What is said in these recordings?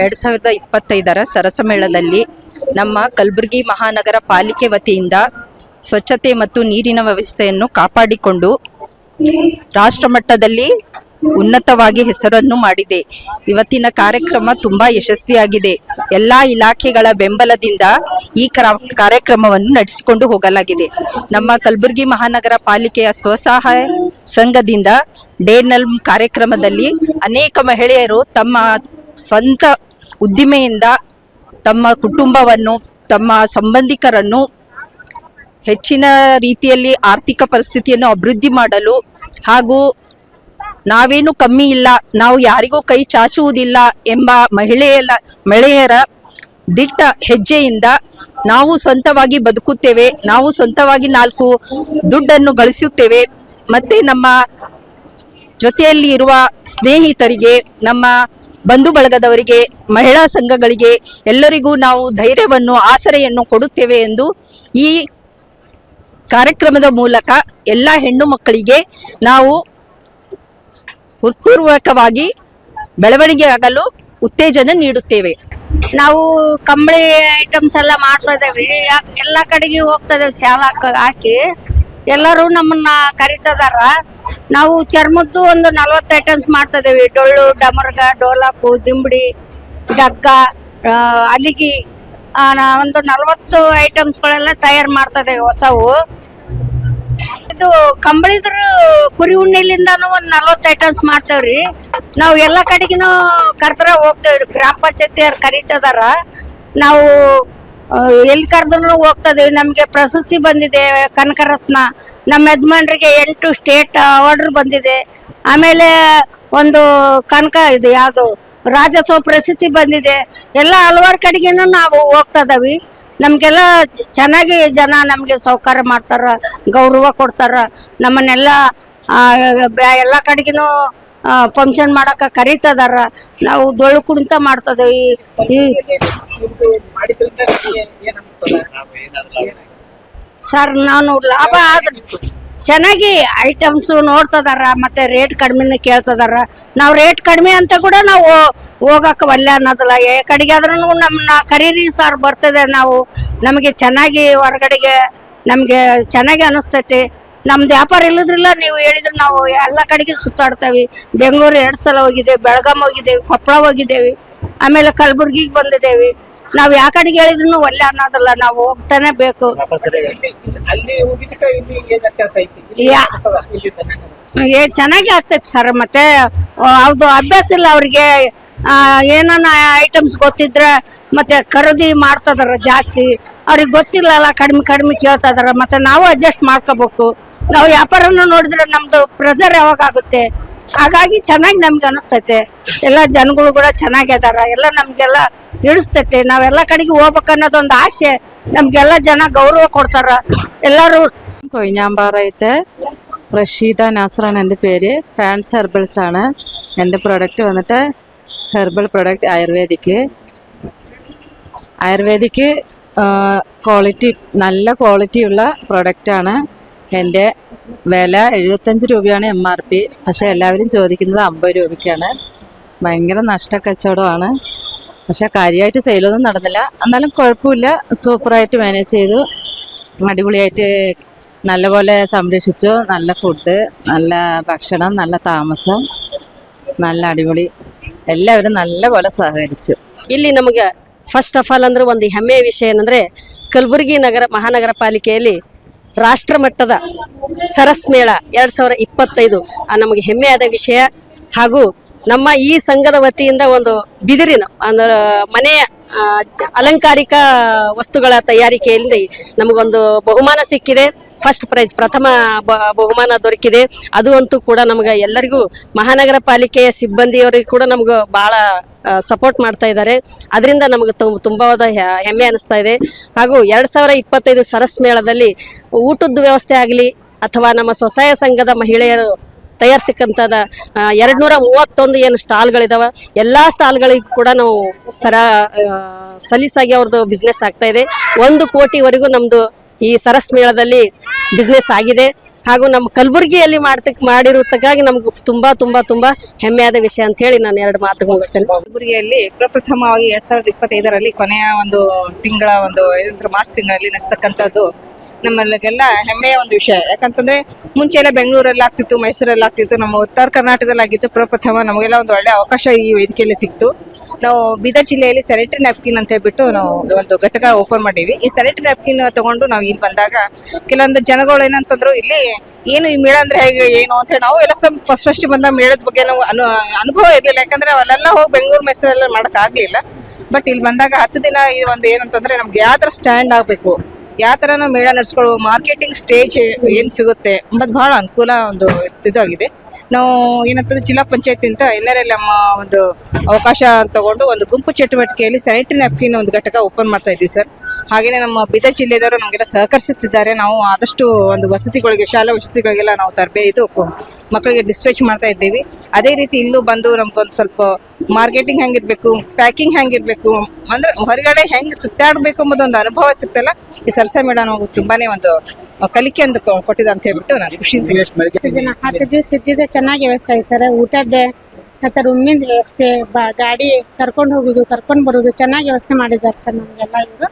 2025 ಸರಸ ಮೇಳದಲ್ಲಿ ನಮ್ಮ ಕಲಬುರಗಿ ಮಹಾನಗರ ಪಾಲಿಕೆ ವತಿಯಿಂದ ಸ್ವಚ್ಛತೆ ಮತ್ತು ನೀರಿನ ವ್ಯವಸ್ಥೆಯನ್ನು ಕಾಪಾಡಿಕೊಂಡು ರಾಷ್ಟ್ರ ಮಟ್ಟದಲ್ಲಿ ಉನ್ನತವಾಗಿ ಹೆಸರನ್ನು ಮಾಡಿದೆ. ಇವತ್ತಿನ ಕಾರ್ಯಕ್ರಮ ತುಂಬಾ ಯಶಸ್ವಿಯಾಗಿದೆ. ಎಲ್ಲಾ ಇಲಾಖೆಗಳ ಬೆಂಬಲದಿಂದ ಈ ಕಾರ್ಯಕ್ರಮವನ್ನು ನಡೆಸಿಕೊಂಡು ಹೋಗಲಾಗಿದೆ. ನಮ್ಮ ಕಲಬುರಗಿ ಮಹಾನಗರ ಪಾಲಿಕೆಯ ಸ್ವಸಹಾಯ ಸಂಘದಿಂದ ಡೇನಲ್ ಕಾರ್ಯಕ್ರಮದಲ್ಲಿ ಅನೇಕ ಮಹಿಳೆಯರು ತಮ್ಮ ಸ್ವಂತ ಉದ್ದಿಮೆಯಿಂದ ತಮ್ಮ ಕುಟುಂಬವನ್ನು, ತಮ್ಮ ಸಂಬಂಧಿಕರನ್ನು ಹೆಚ್ಚಿನ ರೀತಿಯಲ್ಲಿ ಆರ್ಥಿಕ ಪರಿಸ್ಥಿತಿಯನ್ನು ಅಭಿವೃದ್ಧಿ ಮಾಡಲು ಹಾಗೂ ನಾವೇನು ಕಮ್ಮಿ ಇಲ್ಲ, ನಾವು ಯಾರಿಗೂ ಕೈ ಚಾಚುವುದಿಲ್ಲ ಎಂಬ ಮಹಿಳೆಯರ ದಿಟ್ಟ ಹೆಜ್ಜೆಯಿಂದ ನಾವು ಸ್ವಂತವಾಗಿ ಬದುಕುತ್ತೇವೆ, ನಾವು ಸ್ವಂತವಾಗಿ 4 ದುಡ್ಡನ್ನು ಗಳಿಸುತ್ತೇವೆ, ಮತ್ತೆ ನಮ್ಮ ಜೊತೆಯಲ್ಲಿ ಇರುವ ಸ್ನೇಹಿತರಿಗೆ, ನಮ್ಮ ಬಂಧು ಬಳಗದವರಿಗೆ, ಮಹಿಳಾ ಸಂಘಗಳಿಗೆ ಎಲ್ಲರಿಗೂ ನಾವು ಧೈರ್ಯವನ್ನು, ಆಸರೆಯನ್ನು ಕೊಡುತ್ತೇವೆ ಎಂದು ಈ ಕಾರ್ಯಕ್ರಮದ ಮೂಲಕ ಎಲ್ಲ ಹೆಣ್ಣು ಮಕ್ಕಳಿಗೆ ನಾವು ಹೃತ್ಪೂರ್ವಕವಾಗಿ ಬೆಳವಣಿಗೆ ಆಗಲು ಉತ್ತೇಜನ ನೀಡುತ್ತೇವೆ. ನಾವು ಕಂಬಳಿ ಐಟಮ್ಸ್ ಎಲ್ಲ ಮಾಡ್ತಾ ಇದ್ದೇವೆ. ಎಲ್ಲ ಕಡೆಗೆ ಹೋಗ್ತಾ ಇದ್ದೇವೆ, ಶಾಲಾ ಹಾಕಿ ಎಲ್ಲರೂ ನಮ್ಮನ್ನ ಕರಿತದಾರ. ನಾವು ಚರ್ಮದ್ದು ಒಂದು 40 ಐಟಮ್ಸ್ ಮಾಡ್ತಾ ಇದ್ದೇವೆ. ಡೊಳ್ಳು, ಡಮರ್ಗ, ಡೋಲಾಕು, ದಿಂಬಡಿ, ಡಗ್ಗ, ಅಲಿಗಿ, ಒಂದು 40 ಐಟಮ್ಸ್ಗಳೆಲ್ಲ ತಯಾರು ಮಾಡ್ತಾ ಇದ್ದೇವೆ ಹೊಸವು. ಇದು ಕಂಬಳಿದ್ರ ಕುರಿ ಉಣ್ಣಿಲಿಂದಾನು ಒಂದು 40 ಐಟಮ್ಸ್ ಮಾಡ್ತೇವ್ರಿ. ನಾವು ಎಲ್ಲ ಕಡೆಗಿನೂ ಕರ್ತರ ಹೋಗ್ತೇವ್ರಿ. ಗ್ರಾಮ ಪಂಚಾಯತಿ ಅವ್ರು ಕರೀತದಾರ. ನಾವು ಎಲ್ಲಿ ಕರೆದ್ರು ಹೋಗ್ತಾ ಇದೀವಿ. ನಮಗೆ ಪ್ರಶಸ್ತಿ ಬಂದಿದೆ, ಕನಕರತ್ನ. ನಮ್ಮ ಯಜಮಾನ್ರಿಗೆ 8 ಸ್ಟೇಟ್ ಅವಾರ್ಡ್ ಬಂದಿದೆ. ಆಮೇಲೆ ಒಂದು ಇದು ಯಾವುದು ರಾಜ್ಯೋತ್ಸವ ಪ್ರಶಸ್ತಿ ಬಂದಿದೆ. ಎಲ್ಲ ಹಲವಾರು ಕಡೆಗೇನು ನಾವು ಹೋಗ್ತಾ ಇದಾವಿ. ನಮಗೆಲ್ಲ ಚೆನ್ನಾಗಿ ಜನ ನಮಗೆ ಸಹಕಾರ ಮಾಡ್ತಾರ, ಗೌರವ ಕೊಡ್ತಾರ. ನಮ್ಮನ್ನೆಲ್ಲ ಎಲ್ಲ ಕಡೆಗಿನೂ ಫಂಕ್ಷನ್ ಮಾಡಕ ಕರೀತದಾರ. ನಾವು ಡೊಳ್ಳು ಕುಣಿತ ಮಾಡ್ತಾ ಇದೇವಿ. ಸರ್, ನಾನು ಲಾಭ ಆದ್ರೆ ಚೆನ್ನಾಗಿ ಐಟಮ್ಸ್ ನೋಡ್ತದಾರ, ಮತ್ತೆ ರೇಟ್ ಕಡಿಮೆ ಕೇಳ್ತದಾರ. ನಾವು ರೇಟ್ ಕಡಿಮೆ ಅಂತ ಕೂಡ ನಾವು ಹೋಗಕ್ಕೆ ಒಲ್ಲೆ ಅನ್ನೋದಿಲ್ಲ. ಕಡೆಗೆ ಆದ್ರೂ ನಮ್ಮನ್ನ ಕರೀರಿ ಸರ್, ಬರ್ತದೆ. ನಮಗೆ ಚೆನ್ನಾಗಿ ಹೊರಗಡೆಗೆ ನಮಗೆ ಚೆನ್ನಾಗಿ ಅನಿಸ್ತೈತಿ. ನಮ್ದು ವ್ಯಾಪಾರ ಇಲ್ಲದ್ರಿಲ್ಲ, ನೀವು ಹೇಳಿದ್ರೆ ನಾವು ಎಲ್ಲ ಕಡೆಗೆ ಸುತ್ತಾಡ್ತೇವೆ. ಬೆಂಗಳೂರು 2 ಸಲ ಹೋಗಿದ್ದೇವೆ, ಬೆಳಗಾಂ ಹೋಗಿದ್ದೇವೆ, ಕೊಪ್ಪಳ ಹೋಗಿದ್ದೇವೆ, ಆಮೇಲೆ ಕಲಬುರ್ಗಿಗೆ ಬಂದಿದ್ದೇವೆ. ನಾವು ಯಾವ ಕಡೆಗೆ ಹೇಳಿದ್ರು ಒಳ್ಳೆ ಅನ್ನೋದಲ್ಲ, ನಾವು ಹೋಗ್ತಾನೆ ಬೇಕು. ಚೆನ್ನಾಗಿ ಆಗ್ತೈತಿ ಸರ್. ಮತ್ತೆ ಅವ್ರದ್ದು ಅಭ್ಯಾಸ ಇಲ್ಲ ಅವ್ರಿಗೆ. ಏನಾನ ಐಟಮ್ಸ್ ಗೊತ್ತಿದ್ರೆ ಮತ್ತೆ ಖರೀದಿ ಮಾಡ್ತದಾರ ಜಾಸ್ತಿ. ಅವ್ರಿಗೆ ಗೊತ್ತಿಲ್ಲಲ್ಲ, ಕಡಿಮೆ ಕೇಳ್ತದಾರ. ಮತ್ತೆ ನಾವು ಅಡ್ಜಸ್ಟ್ ಮಾಡ್ಕೋಬೇಕು. ನಾವು ವ್ಯಾಪಾರನ ನೋಡಿದ್ರೆ ನಮ್ದು ಪ್ರೆಜರ್ ಯಾವಾಗ ಆಗುತ್ತೆ. ಹಾಗಾಗಿ ಚೆನ್ನಾಗಿ ನಮ್ಗೆ ಅನಿಸ್ತೈತೆ. ಎಲ್ಲ ಜನಗಳು ಕೂಡ ಚೆನ್ನಾಗಿ ಅದಾರ. ಎಲ್ಲ ನಮ್ಗೆಲ್ಲ ಇಳಿಸ್ತೈತೆ. ನಾವೆಲ್ಲ കടക്ക് ಹೋಗ್ಬೇಕನ್ನೋದೊಂದು ആശೆ. ನಮ್ಗೆಲ್ಲ ಜನ ಗೌರವ ಕೊಡ್ತಾರ എല്ലാരും. കൊയിഞ്ഞാമ്പാറ అయితే റഷീദ നാസറാണ് എൻ്റെ പേര്. ഫാൻസ് ഹെർബൽസ് ആണ് എൻ്റെ പ്രൊഡക്റ്റ്. വന്നിട്ട് ഹെർബൽ പ്രൊഡക്റ്റ് ആയുർവേദിക് ക്വാളിറ്റി, നല്ല ക്വാളിറ്റിയുള്ള പ്രൊഡക്റ്റാണ്. എൻ്റെ വില 75 രൂപയാണ് MRP. പക്ഷേ എല്ലാവരും ചോദിക്കുന്നത് 50 രൂപയ്ക്കാണ്. ഭയങ്കര നഷ്ടക്കച്ചവടമാണ്. പക്ഷേ കാര്യമായിട്ട് സെയിലൊന്നും നടന്നില്ല. എന്നാലും കുഴപ്പമില്ല, സൂപ്പറായിട്ട് മാനേജ് ചെയ്തു. അടിപൊളിയായിട്ട് നല്ലപോലെ സംരക്ഷിച്ചു. നല്ല ഫുഡ്, നല്ല ഭക്ഷണം, നല്ല താമസം, നല്ല അടിപൊളി. എല്ലാവരും നല്ലപോലെ സഹകരിച്ചു. ಇಲ್ಲಿ ನಮಗೆ ಫಸ್ಟ್ ಆಫ್ ಆಲ್ ಅಂದ್ರೆ ಒಂದು ಹೆಮ್ಮೆಯ ವಿಷಯ ಏನಂದರೆ, ಕಲಬುರಗಿ ಮಹಾನಗರ ಪಾಲಿಕೆಯಲ್ಲಿ ರಾಷ್ಟ್ರ ಮಟ್ಟದ ಸರಸ್ ಮೇಳ 2025 ನಮಗೆ ಹೆಮ್ಮೆಯಾದ ವಿಷಯ. ಹಾಗೂ ನಮ್ಮ ಈ ಸಂಘದ ವತಿಯಿಂದ ಒಂದು ಬಿದಿರಿನ ಅಂದ್ರೆ ಮನೆಯ ಅಲಂಕಾರಿಕ ವಸ್ತುಗಳ ತಯಾರಿಕೆಯಲ್ಲಿ ನಮಗೊಂದು ಬಹುಮಾನ ಸಿಕ್ಕಿದೆ. ಫಸ್ಟ್ ಪ್ರೈಸ್, ಪ್ರಥಮ ಬಹುಮಾನ ದೊರಕಿದೆ. ಅದು ಅಂತೂ ಕೂಡ ನಮಗೆ ಎಲ್ಲರಿಗೂ, ಮಹಾನಗರ ಪಾಲಿಕೆಯ ಸಿಬ್ಬಂದಿಯವರಿಗೆ ಕೂಡ ನಮ್ಗೆ ಭಾಳ ಸಪೋರ್ಟ್ ಮಾಡ್ತಾ ಇದ್ದಾರೆ. ಅದರಿಂದ ನಮಗೆ ತುಂಬವಾದ ಹೆಮ್ಮೆ ಅನಿಸ್ತಾ ಇದೆ. ಹಾಗೂ 2025 ಸರಸ್ ಮೇಳದಲ್ಲಿ ಊಟದ ವ್ಯವಸ್ಥೆ ಆಗಲಿ ಅಥವಾ ನಮ್ಮ ಸ್ವಸಹಾಯ ಸಂಘದ ಮಹಿಳೆಯರು ತಯಾರಿಸಿಕ್ಕಂಥದ್ದು 231 ಏನು ಸ್ಟಾಲ್ಗಳಿದಾವೆ, ಎಲ್ಲ ಸ್ಟಾಲ್ಗಳಿಗೂ ಕೂಡ ನಾವು ಸಲೀಸಾಗಿ ಅವ್ರದ್ದು ಬಿಸ್ನೆಸ್ ಆಗ್ತಾ ಇದೆ. 1 ಕೋಟಿವರೆಗೂ ನಮ್ಮದು ಈ ಸರಸ್ ಮೇಳದಲ್ಲಿ ಬಿಸ್ನೆಸ್ ಆಗಿದೆ. ಹಾಗೂ ನಮ್ಮ ಕಲಬುರಗಿಯಲ್ಲಿ ಮಾಡಿರುತ್ತಕ್ಕಾಗಿ ನಮ್ಗೆ ತುಂಬಾ ತುಂಬಾ ತುಂಬಾ ಹೆಮ್ಮೆಯಾದ ವಿಷಯ ಅಂತ ಹೇಳಿ ನಾನು 2 ಮಾತು ಮುಗಿಸ್ತೇನೆ. ಕಲಬುರಗಿಯಲ್ಲಿ ಪ್ರಪ್ರಥಮವಾಗಿ 2025ರಲ್ಲಿ ಕೊನೆಯ ಒಂದು ತಿಂಗಳ ಒಂದು ಮಾರ್ಚ್ ತಿಂಗಳಲ್ಲಿ ನಡೆಸ್ತಕ್ಕಂಥದ್ದು ನಮ್ಮಲ್ಲಿಗೆಲ್ಲ ಹೆಮ್ಮೆಯ ಒಂದು ವಿಷಯ. ಯಾಕಂತಂದ್ರೆ ಮುಂಚೆ ಎಲ್ಲ ಬೆಂಗಳೂರಲ್ಲಿ ಆಗ್ತಿತ್ತು, ಮೈಸೂರಲ್ಲಿ ಆಗ್ತಿತ್ತು, ನಮ್ಮ ಉತ್ತರ ಕರ್ನಾಟಕದಲ್ಲಿ ಆಗಿತ್ತು. ಪ್ರಪ್ರಥಮ ನಮಗೆಲ್ಲ ಒಂದು ಒಳ್ಳೆ ಅವಕಾಶ ಈ ವೇದಿಕೆಯಲ್ಲಿ ಸಿಕ್ತು. ನಾವು ಬೀದರ್ ಜಿಲ್ಲೆಯಲ್ಲಿ ಸ್ಯಾನಿಟರಿ ನ್ಯಾಪ್ಕಿನ್ ಅಂತ ಹೇಳ್ಬಿಟ್ಟು ನಾವು ಒಂದು ಘಟಕ ಓಪನ್ ಮಾಡೀವಿ. ಈ ಸ್ಯಾನಿಟರಿ ನ್ಯಾಪ್ಕಿನ್ ತಗೊಂಡು ನಾವು ಇಲ್ಲಿ ಬಂದಾಗ ಕೆಲವೊಂದು ಜನಗಳು ಏನಂತಂದ್ರು, ಇಲ್ಲಿ ಏನು ಈ ಮೇಳ ಅಂದ್ರೆ ಹೇಗೆ ಏನು ಅಂತ ಹೇಳಿ ನಾವು ಎಲ್ಲ ಫಸ್ಟ್ ಬಂದ ಮೇಳದ ಬಗ್ಗೆ ನಾವು ಅನುಭವ ಇರಲಿಲ್ಲ. ಯಾಕಂದ್ರೆ ಅಲ್ಲೆಲ್ಲ ಹೋಗಿ ಬೆಂಗಳೂರು ಮೈಸೂರೆಲ್ಲ ಮಾಡಕ್ ಆಗ್ಲಿಲ್ಲ. ಬಟ್ ಇಲ್ಲಿ ಬಂದಾಗ 10 ದಿನ ಇದು ಒಂದು ಏನಂತಂದ್ರೆ ನಮ್ಗೆ ಯಾವ ತರ ಸ್ಟ್ಯಾಂಡ್ ಆಗ್ಬೇಕು, ಯಾವ ತರ ನಾವು ಮೇಳ ನಡೆಸ್ಕೊಳ್ಳೋ, ಮಾರ್ಕೆಟಿಂಗ್ ಸ್ಟೇಜ್ ಏನ್ ಸಿಗುತ್ತೆ ಎಂಬುದು ಬಹಳ ಅನುಕೂಲ ಒಂದು ಇದಾಗಿದೆ. ನಾವು ಏನಂತಂದ್ರೆ ಜಿಲ್ಲಾ ಪಂಚಾಯತ್ NRLM ಒಂದು ಅವಕಾಶ ತಗೊಂಡು ಒಂದು ಗುಂಪು ಚಟುವಟಿಕೆಯಲ್ಲಿ ಸ್ಯಾನಿಟರಿ ನ್ಯಾಪ್ಕಿನ್ ಒಂದು ಘಟಕ ಓಪನ್ ಮಾಡ್ತಾ ಇದ್ದೀವಿ ಸರ್. ಹಾಗೇನೆ ನಮ್ಮ ಬೀದರ್ ಜಿಲ್ಲೆದವರು ನಮಗೆಲ್ಲ ಸಹಕರಿಸುತ್ತಿದ್ದಾರೆ. ನಾವು ಆದಷ್ಟು ಒಂದು ವಸತಿಗಳಿಗೆ, ಶಾಲಾ ವಸತಿಗಳಿಗೆಲ್ಲ ನಾವು ಮಕ್ಕಳಿಗೆ ಡಿಸ್ಪ್ಯಾಚ್ ಮಾಡ್ತಾ ಇದ್ದೀವಿ. ಅದೇ ರೀತಿ ಇಲ್ಲೂ ಬಂದು ನಮ್ಗೊಂದು ಸ್ವಲ್ಪ ಮಾರ್ಕೆಟಿಂಗ್ ಹೆಂಗಿರ್ಬೇಕು, ಪ್ಯಾಕಿಂಗ್ ಹೆಂಗಿರ್ಬೇಕು, ಅಂದ್ರೆ ಹೊರಗಡೆ ಹೆಂಗ್ ಸುತ್ತಾಡ್ಬೇಕು ಎಂಬುದು ಒಂದು ಅನುಭವ ಸಿಗ್ತಲ್ಲ, ಈ ಸರಸ ಮೇಳ ನಾವು ತುಂಬಾನೇ ಒಂದು ಕಲಿಕೆ ಅಂತ ಕೊಟ್ಟಿದೆ ಅಂತ ಹೇಳ್ಬಿಟ್ಟು ನಾನು ಖುಷಿ. 10 ದಿವಸ ಇದ್ದಿದ್ದೆ ಚೆನ್ನಾಗಿ ವ್ಯವಸ್ಥೆ ಆಗಿದೆ ಸರ್. ಊಟದ್ದೇ ಮತ್ತು ರೂಮಿಂದ ವ್ಯವಸ್ಥೆ, ಗಾಡಿ ಕರ್ಕೊಂಡು ಹೋಗೋದು ಕರ್ಕೊಂಡು ಬರೋದು ಚೆನ್ನಾಗಿ ವ್ಯವಸ್ಥೆ ಮಾಡಿದ್ದಾರೆ ಸರ್. ನಮಗೆಲ್ಲ ಇವರು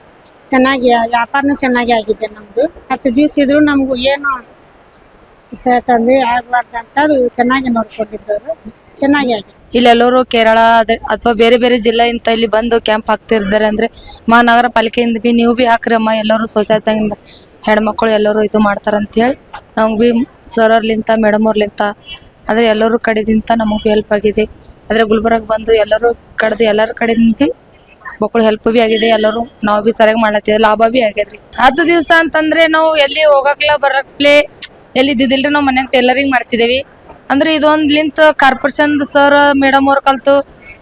ಚೆನ್ನಾಗಿ ವ್ಯಾಪಾರನೂ ಚೆನ್ನಾಗಿ ಆಗಿದೆ ನಮ್ಮದು. 10 ದಿವಸ ಇದ್ರೂ ನಮಗೂ ಏನು ತಂದೆ ಆಗಬಾರ್ದು ಅಂತ ಚೆನ್ನಾಗಿ ನೋಡ್ಕೊಂಡಿದ್ರು, ಚೆನ್ನಾಗಿ ಆಗಿದೆ. ಇಲ್ಲೆಲ್ಲರೂ ಕೇರಳ ಅಥವಾ ಬೇರೆ ಬೇರೆ ಜಿಲ್ಲೆಯಿಂದ ಇಲ್ಲಿ ಬಂದು ಕ್ಯಾಂಪ್ ಹಾಕ್ತಿರ್ತಾರೆ. ಅಂದರೆ ಮಹಾನಗರ ಪಾಲಿಕೆಯಿಂದ ಬಿ ನೀವು ಬಿ ಹಾಕ್ರಮ್ಮ, ಎಲ್ಲರೂ ಸ್ವಸಹಾಯ ಸಂಘದಿಂದ ಹೆಣ್ಮಕ್ಳು ಎಲ್ಲರೂ ಇದು ಮಾಡ್ತಾರಂತೇಳಿ ನಮ್ಗೆ ಬಿ ಸರ್ಲಿಂತ ಮೇಡಮ್ ಅವ್ರಲಿಂತ ಆದರೆ ಎಲ್ಲರೂ ಕಡೆದಿಂದ ನಮಗೆ ಬಿ ಹೆಲ್ಪ್ ಆಗಿದೆ. ಆದರೆ ಗುಲ್ಬರ್ಗ ಬಂದು ಎಲ್ಲರೂ ಎಲ್ಲರ ಕಡೆಯಿಂದ ಬಿ ಮಕ್ಕಳು ಹೆಲ್ಪ್ ಬಿ ಆಗಿದೆ. ಎಲ್ಲರೂ ನಾವು ಬಿ ಸರಿಯಾಗಿ ಮಾಡ್ಲತ್ತೀವಿ, ಲಾಭ ಬಿ ಆಗ್ಯದ್ರಿ. 10 ದಿವಸ ಅಂತಂದ್ರೆ ನಾವು ಎಲ್ಲಿ ಹೋಗಕ್ಲ ಬರಕ್ಲೆ ಎಲ್ಲಿ ಇದ್ದಿದ್ದಿಲ್ರಿ. ನಾವು ಮನ್ಯಾಗ ಟೈಲರಿಂಗ್ ಮಾಡ್ತಿದ್ದೇವೆ. ಅಂದ್ರೆ ಇದೊಂದ್ಲಿಂತ ಕಾರ್ಪೊರೇಷನ್ ಸರ್ ಮೇಡಮ್ ಅವ್ರು ಕಲ್ತು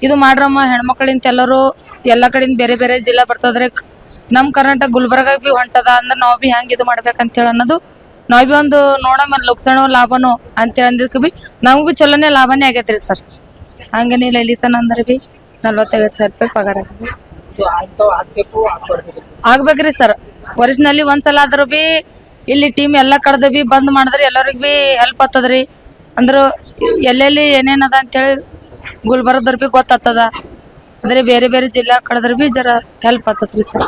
ಇದು ಮಾಡ್ರಮ್ಮ, ಹೆಣ್ಮಕ್ಳಿಂತ ಎಲ್ಲರೂ ಎಲ್ಲ ಕಡೆಯಿಂದ ಬೇರೆ ಬೇರೆ ಜಿಲ್ಲಾ ಬರ್ತದ್ರೆ. ನಮ್ಮ ಕರ್ನಾಟಕ ಗುಲ್ಬರ್ಗ ಬಿ ಹೊಂಟದ ಅಂದ್ರೆ ನಾವು ಬಿ ಹೆಂಗೆ ಇದು ಮಾಡ್ಬೇಕಂತೇಳಿ ಅನ್ನೋದು ನಾವು ಬಿ ಒಂದು ನೋಡಮ್ಮ ಲಕ್ಷಣೋ ಲಾಭನೋ ಅಂತೇಳಿ ಅಂದಿದ್ದಕ್ಕೆ ಬಿ ನಮಗೂ ಬಿ ಚಲೋನೇ ಲಾಭನೇ ಆಗೈತ್ರಿ ಸರ್. ಹಂಗೇನಿಲ್ಲ, ಇಲ್ಲಿ ತನ ಅಂದ್ರೆ ಬಿ 40-50 ಸಾವಿರ ರೂಪಾಯಿ ಪಗಾರ ಆಗಿದೆ. ಆಗ್ಬೇಕ್ರಿ ಸರ್. ವರ್ಷನಲ್ಲಿ ಒಂದ್ಸಲ ಆದ್ರೂ ಬಿ ಇಲ್ಲಿ ಟೀಮ್ ಎಲ್ಲ ಕಡ್ದು ಬಿ ಬಂದ್ ಮಾಡಿದ್ರಿ ಎಲ್ಲರಿಗೂ ಬಿ ಹೆಲ್ಪ್ ಆಗ್ತದ್ರಿ. ಅಂದ್ರೆ ಎಲ್ಲೆಲ್ಲಿ ಏನೇನದ ಅಂತೇಳಿ ಗುಲ್ಬರ್ಗದವ್ರು ಬಿ ಗೊತ್ತಾಗ್ತದ. ಅಂದ್ರೆ ಬೇರೆ ಬೇರೆ ಜಿಲ್ಲಾ ಕಡದ್ರ ಬಿ ಜರ ಹೆಲ್ಪ್ ಆಗ್ತದ್ರಿ ಸರ್.